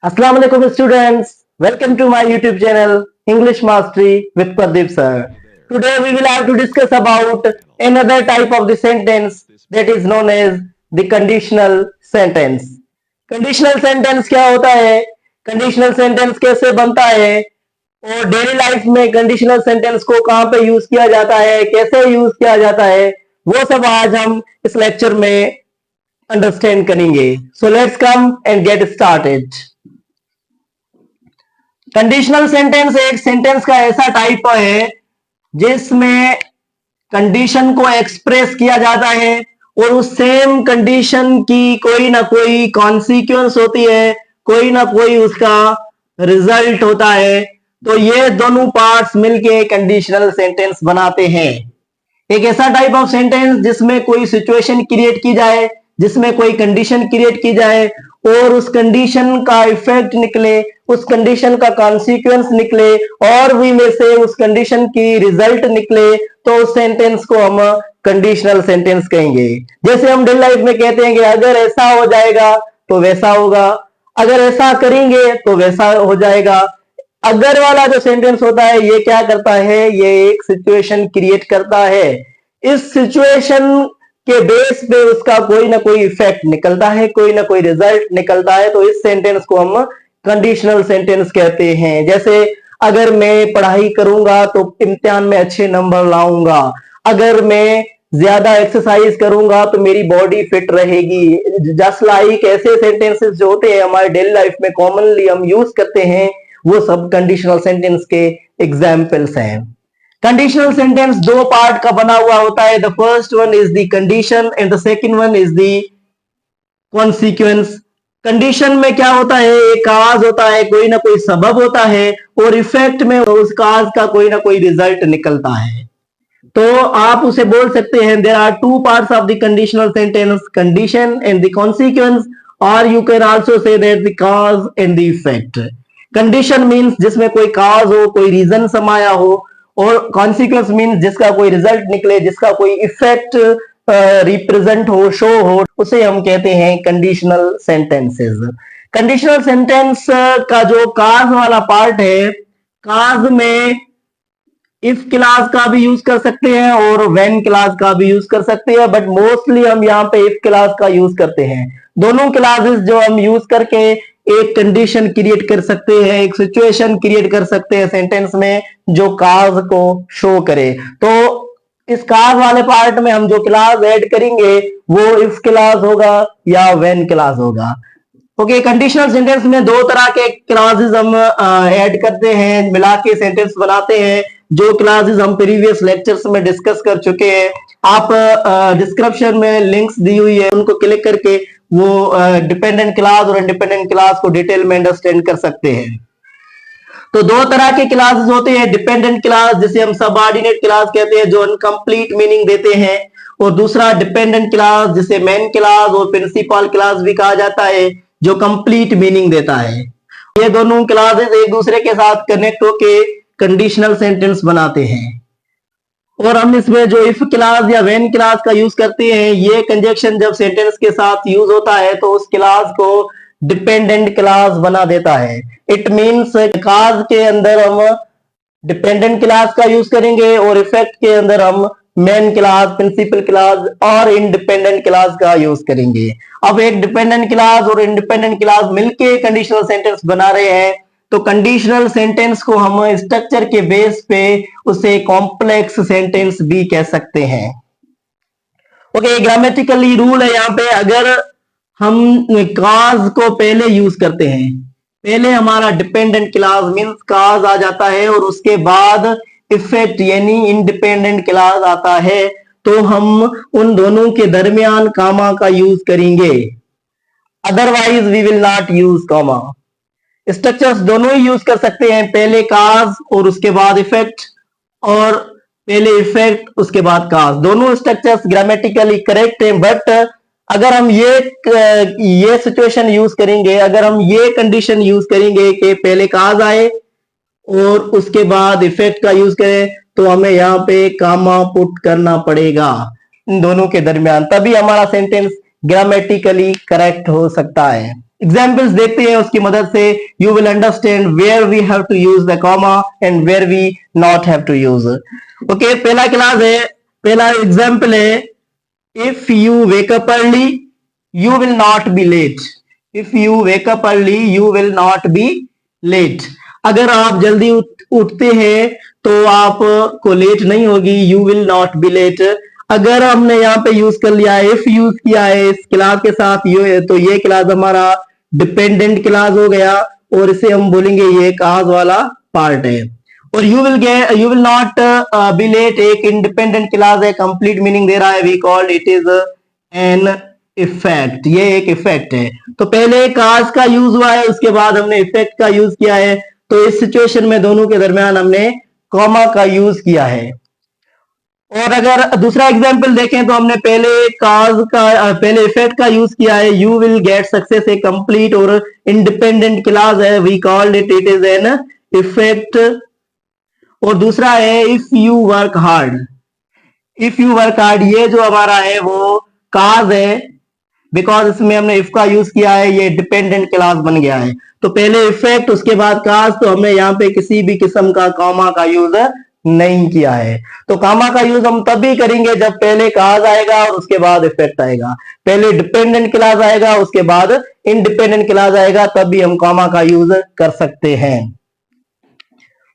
Assalamu alaikum students. Welcome to my YouTube channel English Mastery with Pradeep sir. Today we will have to discuss about another type of the sentence that is known as the conditional sentence. Conditional sentence क्या होता है? Conditional sentence कैसे बनता है? और daily life में conditional sentence को कहां पे यूज किया जाता है, कैसे यूज किया जाता है, वो सब आज हम इस लेक्चर में अंडरस्टैंड करेंगे. So let's come and get started. Conditional sentence एक सेंटेंस का ऐसा टाइप है जिसमें कंडीशन को एक्सप्रेस किया जाता है और उस सेम कंडीशन की कोई ना कोई कॉन्सिक्वेंस होती है, कोई ना कोई उसका रिजल्ट होता है. तो ये दोनों पार्ट्स मिलके कंडीशनल सेंटेंस बनाते हैं. एक ऐसा टाइप ऑफ सेंटेंस जिसमें कोई सिचुएशन क्रिएट की जाए, जिसमें कोई कंडीशन क्रिएट की जाए और उस कंडीशन का इफेक्ट निकले, उस कंडीशन का कॉन्सिक्वेंस निकले और भी में से उस कंडीशन की रिजल्ट निकले, तो उस सेंटेंस को हम कंडीशनल सेंटेंस कहेंगे. जैसे हम डेली लाइफ में कहते हैं कि अगर ऐसा हो जाएगा तो वैसा होगा, अगर ऐसा करेंगे तो वैसा हो जाएगा. अगर वाला जो सेंटेंस होता है ये क्या करता है, ये एक सिचुएशन क्रिएट करता है. इस सिचुएशन के बेस पे उसका कोई ना कोई इफेक्ट निकलता है, कोई ना कोई रिजल्ट निकलता है. तो इस सेंटेंस को हम कंडीशनल सेंटेंस कहते हैं. जैसे अगर मैं पढ़ाई करूंगा तो इम्तिहान में अच्छे नंबर लाऊंगा, अगर मैं ज्यादा एक्सरसाइज करूंगा तो मेरी बॉडी फिट रहेगी. जस्ट लाइक ऐसे सेंटेंसेस जो होते हैं हमारे डेली लाइफ में कॉमनली हम यूज करते हैं, वो सब कंडीशनल सेंटेंस के एग्जाम्पल्स हैं. कंडीशनल सेंटेंस दो पार्ट का बना हुआ होता है. The first one is the condition and the second one is the consequence. Condition में क्या होता है, एक काज होता है, कोई ना कोई सबब होता है और इफेक्ट में उस काज का कोई ना कोई रिजल्ट निकलता है. तो आप उसे बोल सकते हैं there are two parts of the conditional sentence, condition and the consequence, और you can also say that the cause and the effect. Condition means जिसमें कोई काज हो, कोई रीजन समाया हो, और कॉन्सिक्वेंस मीन्स जिसका कोई रिजल्ट निकले, जिसका कोई इफेक्ट रिप्रेजेंट हो, शो हो, उसे हम कहते हैं कंडीशनल सेंटेंसेस. कंडीशनल सेंटेंस का जो काज वाला पार्ट है, काज में इफ क्लास का भी यूज कर सकते हैं और व्हेन क्लास का भी यूज कर सकते हैं, बट मोस्टली हम यहाँ पे इफ क्लास का यूज करते हैं. दोनों क्लासेस जो हम यूज करके एक कंडीशन क्रिएट कर सकते हैं, एक सिचुएशन क्रिएट कर सकते हैं सेंटेंस में जो काज को शो करे. तो इस काज वाले पार्ट में हम जो क्लास ऐड करेंगे वो इफ क्लास होगा या व्हेन क्लास होगा. ओके, कंडीशनल सेंटेंस में दो तरह के क्लासेस हम ऐड करते हैं, मिला के सेंटेंस बनाते हैं. जो क्लासेस हम प्रीवियस लेक्चर्स में डिस्कस कर चुके हैं, आप डिस्क्रिप्शन में लिंक्स दी हुई है, उनको क्लिक करके वो डिपेंडेंट क्लास और इंडिपेंडेंट क्लास को डिटेल में अंडरस्टैंड कर सकते हैं. तो दो तरह के क्लासेस होते हैं. डिपेंडेंट क्लास जिसे हम सबऑर्डिनेट क्लास कहते हैं, जो अनकंप्लीट मीनिंग देते हैं, और दूसरा डिपेंडेंट क्लास जिसे मेन क्लास और प्रिंसिपल क्लास भी कहा जाता है, जो कंप्लीट मीनिंग देता है. ये दोनों क्लासेस एक दूसरे के साथ कनेक्ट होके कंडीशनल सेंटेंस बनाते हैं. और हम इसमें जो इफ क्लास या व्हेन क्लास का यूज करते हैं, ये कंजक्शन जब सेंटेंस के साथ यूज होता है तो उस क्लास को डिपेंडेंट क्लास बना देता है. इट मीन्स काज के अंदर हम डिपेंडेंट क्लास का यूज करेंगे और इफेक्ट के अंदर हम मेन क्लास, प्रिंसिपल क्लास और इंडिपेंडेंट क्लास का यूज करेंगे. अब एक डिपेंडेंट क्लास और इंडिपेंडेंट क्लास मिलके कंडीशनल सेंटेंस बना रहे हैं, तो कंडीशनल सेंटेंस को हम स्ट्रक्चर के बेस पे उसे कॉम्प्लेक्स सेंटेंस भी कह सकते हैं. ओके, ग्रामेटिकली रूल है यहाँ पे. अगर हम काज को पहले यूज करते हैं, पहले हमारा डिपेंडेंट क्लास मीन्स काज आ जाता है और उसके बाद इफेक्ट यानी इंडिपेंडेंट क्लास आता है, तो हम उन दोनों के दरमियान कामा का यूज करेंगे. Otherwise we will not use comma. Structures दोनों ही यूज कर सकते हैं, पहले काज और उसके बाद इफेक्ट, और पहले इफेक्ट उसके बाद काज. दोनों स्ट्रक्चर्स ग्रामेटिकली करेक्ट हैं. बट अगर हम ये सिचुएशन यूज करेंगे, अगर हम ये कंडीशन यूज करेंगे कि पहले काज आए और उसके बाद इफेक्ट का यूज करें, तो हमें यहाँ पे कामा पुट करना पड़ेगा इन दोनों के दरमियान, तभी हमारा सेंटेंस ग्रामेटिकली करेक्ट हो सकता है. एग्जाम्पल्स देखते हैं, उसकी मदद से you will understand where we have to use the comma and where we not have to use. Okay, पहला क्लास है, पहला एग्जाम्पल है, if you wake up early you will not be late. If you wake up early you will not be late. अगर आप जल्दी उठते हैं तो आपको लेट नहीं होगी, you will not be late. अगर हमने यहाँ पे यूज कर लिया है, इफ यूज किया है इस क्लास के साथ ये, तो ये क्लास हमारा डिपेंडेंट क्लास हो गया और इसे हम बोलेंगे ये काज वाला पार्ट है। और you will not be late एक इंडिपेंडेंट क्लास है, कंप्लीट मीनिंग दे रहा है, we called it is an effect. ये एक इफेक्ट है। तो पहले काज का यूज हुआ है, उसके बाद हमने इफेक्ट का यूज किया है। तो इस सिचुएशन में दोनों के दरमियान हमने कॉमा का यूज किया है। और अगर दूसरा एग्जाम्पल देखें तो हमने पहले इफेक्ट का यूज किया है, यू विल गेट सक्सेस एक कंप्लीट और इंडिपेंडेंट क्लास है, we called it is an effect. और दूसरा है if you work hard. If you work hard ये जो हमारा है वो काज है, बिकॉज इसमें हमने इफ का यूज किया है, ये डिपेंडेंट क्लास बन गया है। तो पहले इफेक्ट उसके बाद काज, तो हमने यहाँ पे किसी भी किस्म का कॉमा का यूज नहीं किया है। तो कॉमा का यूज हम तभी करेंगे जब पहले काज आएगा और उसके बाद इफेक्ट आएगा, पहले डिपेंडेंट क्लास आएगा उसके बाद इंडिपेंडेंट क्लास आएगा, तभी हम कॉमा का यूज कर सकते हैं।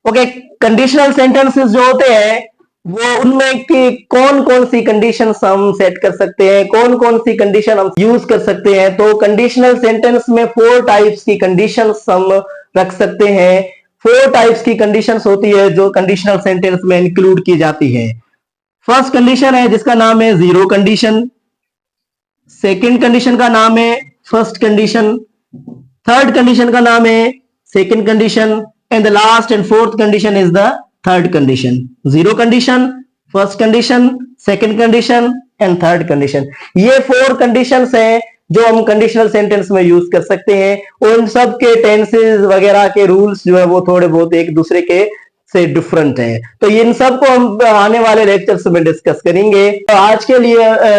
ओके, कंडीशनल सेंटेंसेस जो होते हैं वो उनमें कि कौन कौन सी कंडीशन हम सेट कर सकते हैं, कौन कौन सी कंडीशन हम यूज कर सकते हैं। तो कंडीशनल सेंटेंस में 4 टाइप्स की कंडीशन हम रख सकते हैं। 4 टाइप्स की कंडीशंस होती है जो कंडीशनल सेंटेंस में इंक्लूड की जाती है। फर्स्ट कंडीशन है जिसका नाम है जीरो कंडीशन। सेकंड कंडीशन का नाम है फर्स्ट कंडीशन। थर्ड कंडीशन का नाम है second condition and the last and fourth condition is the third condition. Zero condition, first condition, second condition and third condition, ये 4 कंडीशंस हैं जो हम कंडीशनल सेंटेंस में यूज कर सकते हैं। और उन सब के टेंसेस वगैरह के रूल्स जो है वो थोड़े बहुत एक दूसरे के से डिफरेंट है। तो इन सब को हम आने वाले लेक्चर्स में डिस्कस करेंगे। तो आज के लिए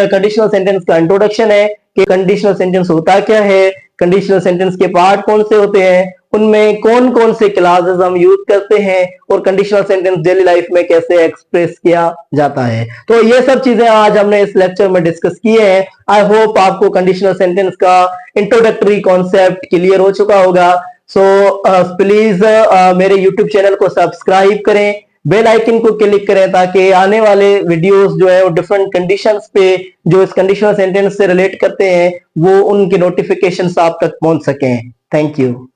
कंडीशनल सेंटेंस का इंट्रोडक्शन है कि कंडीशनल सेंटेंस होता क्या है, कंडीशनल सेंटेंस के पार्ट कौन से होते हैं, उनमें कौन कौन से क्लासेस हम यूज करते हैं और कंडीशनल सेंटेंस डेली लाइफ में कैसे एक्सप्रेस किया जाता है। तो ये सब चीजें आज हमने इस लेक्चर में डिस्कस किए हैं। आई होप आपको कंडीशनल सेंटेंस का इंट्रोडक्टरी कॉन्सेप्ट क्लियर हो चुका होगा। सो प्लीज मेरे यूट्यूब चैनल को सब्सक्राइब करें, बेल आइकन को क्लिक करें ताकि आने वाले वीडियोस जो है वो डिफरेंट कंडीशंस पे जो इस कंडीशनल सेंटेंस से रिलेट करते हैं वो उनके नोटिफिकेशंस आप तक पहुंच सकें। Thank you.